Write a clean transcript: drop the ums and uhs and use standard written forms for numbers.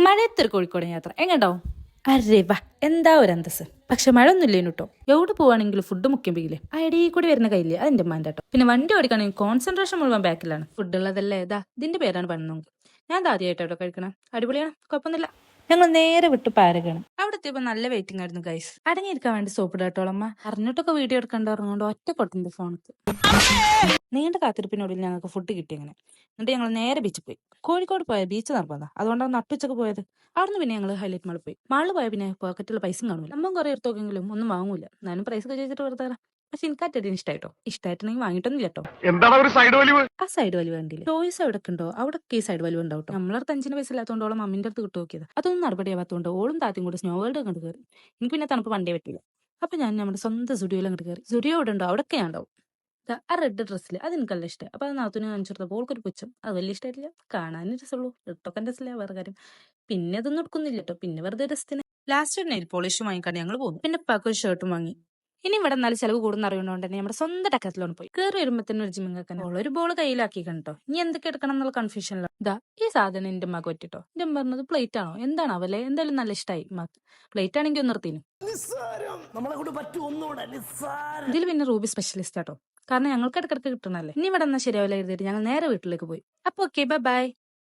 മഴയത്തൊരു കോഴിക്കോട് യാത്ര എങ്ങോട്ടാവും? അരേ വാ, എന്താ ഒരു അന്തസ്. പക്ഷെ മഴ ഒന്നുമില്ലേനു കേട്ടോ. എവിടെ പോവാണെങ്കിലും ഫുഡ് മുഖ്യമ്പില്ലേ ആ ഇടയിൽ കൂടി വരുന്ന കയ്യില്ലേ അതിന്റെ മാൻ്റെ കേട്ടോ. പിന്നെ വണ്ടി ഓടിക്കണമെങ്കിൽ കോൺസെൻട്രേഷൻ മുഴുവൻ ബാക്കിലാണ്. ഫുഡ് ഉള്ളതല്ലേ ഇതാ ഇതിന്റെ പേരാണ് പണിനോങ്ക്. ഞാൻ ആദ്യമായിട്ടോ കഴിക്കണം. അടിപൊളിയാണ്, കുഴപ്പമൊന്നുമില്ല. ഞങ്ങൾ നേരെ വിട്ട് പാരകണം. അവിടെ എത്തിയപ്പോ നല്ല വെയിറ്റിംഗ് ആയിരുന്നു ഗൈസ്. അടങ്ങിയിരിക്കാൻ വേണ്ടി സോപ്പ് ഇടട്ടോളമ്മ. അറിഞ്ഞിട്ടൊക്കെ വീഡിയോ എടുക്കേണ്ട പറഞ്ഞുകൊണ്ട് ഒറ്റ പൊട്ടിന്റെ ഫോണിക്ക്. നീണ്ട കാത്തിരിപ്പിനോടിൽ ഞങ്ങൾക്ക് ഫുഡ് കിട്ടി അങ്ങനെ. എന്നിട്ട് ഞങ്ങൾ നേരെ ബീച്ചിൽ പോയി. കോഴിക്കോട് പോയ ബീച്ച് നിർബന്ധ, അതുകൊണ്ടാണ് നട്ടുച്ചക്ക് പോയത്. അവിടുന്ന് പിന്നെ ഞങ്ങൾ ഹൈലൈറ്റ് മാളിൽ പോയി. മാളിൽ പോയ പിന്നെ പോക്കറ്റിൽ പൈസയും കാണില്ല. നമ്മൾ കുറെ എടുത്തോക്കെങ്കിലും ഒന്നും വാങ്ങൂല. ഞാനും പ്രൈസ് ഒക്കെ ചോദിച്ചിട്ട് വെറുതെ. പക്ഷെ എനിക്കാറ്റത്തിന് ഇഷ്ടമായിട്ടോ. ഇഷ്ടമായിട്ടുണ്ടെങ്കിൽ വാങ്ങിയിട്ടൊന്നും കേട്ടോ. എന്താണ് ഒരു സൈഡ് വലിവ്? ആ സൈഡ് വലിവ് കണ്ടില്ല. ചോയ്സ് എവിടെ ഉണ്ടോ അവിടെ ഈ സൈഡ് വലിവ് ഉണ്ടാവും. നമ്മളടുത്ത് 5 പൈസ ഇല്ലാത്തതുകൊണ്ടോളം മമ്മിന്റെ അടുത്ത് കിട്ടു നോക്കിയത്. അതൊന്നും നടപടിയാവാത്തതുകൊണ്ട് ഓളും താത്തിയും കൂടെ സ്നോ വേൾഡ് കണ്ടു കയറി. എനിക്ക് പിന്നെ തണുപ്പ് പണ്ടേ പറ്റില്ല. അപ്പൊ ഞാൻ നമ്മുടെ സ്വന്തം സ്റ്റുഡിയോയിൽ അങ്ങോട്ട് കയറി. സ്റ്റുഡിയോ ഇവിടെ ഉണ്ടോ അവിടെയൊക്കെ ഉണ്ടാവും. ആ റെഡ് ഡ്രസ്സിൽ അത് എനിക്കല്ല ഇഷ്ടം. അപ്പൊ അത് നാത്തുന് കാണിച്ചെടുത്തപ്പോൾ ഓൾക്കൊരു പുച്ഛം. അത് വലിയ ഇഷ്ടമായിട്ടില്ല. കാണാനും രസമുള്ളൂ, ഇട്ടൊക്കെ രസമില്ല വേറെ കാര്യം. പിന്നെ അതൊന്നും എടുക്കുന്നില്ല കേട്ടോ. പിന്നെ വെറുതെ രസത്തിന് ലാസ്റ്റ് നെയിൽ പോളിഷും വാങ്ങിക്കാണ്ട് ഞങ്ങൾ പോകുന്നു. പിന്നെ പാക്കൊരു ഷർട്ടും വാങ്ങി. ഇനി ഇവിടെ നല്ല ചെലവ് കൂടുന്ന അറിയുന്നതുകൊണ്ട് തന്നെ നമ്മുടെ സ്വന്തം ടക്കത്തിലോണ് പോയി. കയറി വരുമ്പോ തന്നെ ഒരു ജിമ്മിങ്ങാക്കാൻ ഒരു ബോൾ കയ്യിലാക്കി കണ്ടോ. ഇനി എന്തൊക്കെ എടുക്കണം എന്നുള്ള കൺഫ്യൂഷനിലോ. ഇതാ ഈ സാധനം എന്റെ മക പറ്റിട്ടോ. എന്റെ പറഞ്ഞത് പ്ലേറ്റ് ആണോ എന്താണ് അവലെ. എന്തായാലും നല്ല ഇഷ്ടമായി. പ്ലേറ്റ് ആണെങ്കിൽ ഒന്ന് നിർത്തിനു. ഇതിൽ പിന്നെ റൂബി സ്പെഷ്യലിസ്റ്റ് ആട്ടോ. കാരണം ഞങ്ങൾക്ക് ഇടക്കിടക്ക് കിട്ടണല്ലേ. ഇനി ഇവിടെ എന്നാ ശരിയാവില്ല എഴുതിയിട്ട് ഞങ്ങൾ നേരെ വീട്ടിലേക്ക് പോയി. അപ്പൊ ഓക്കെ ബൈ.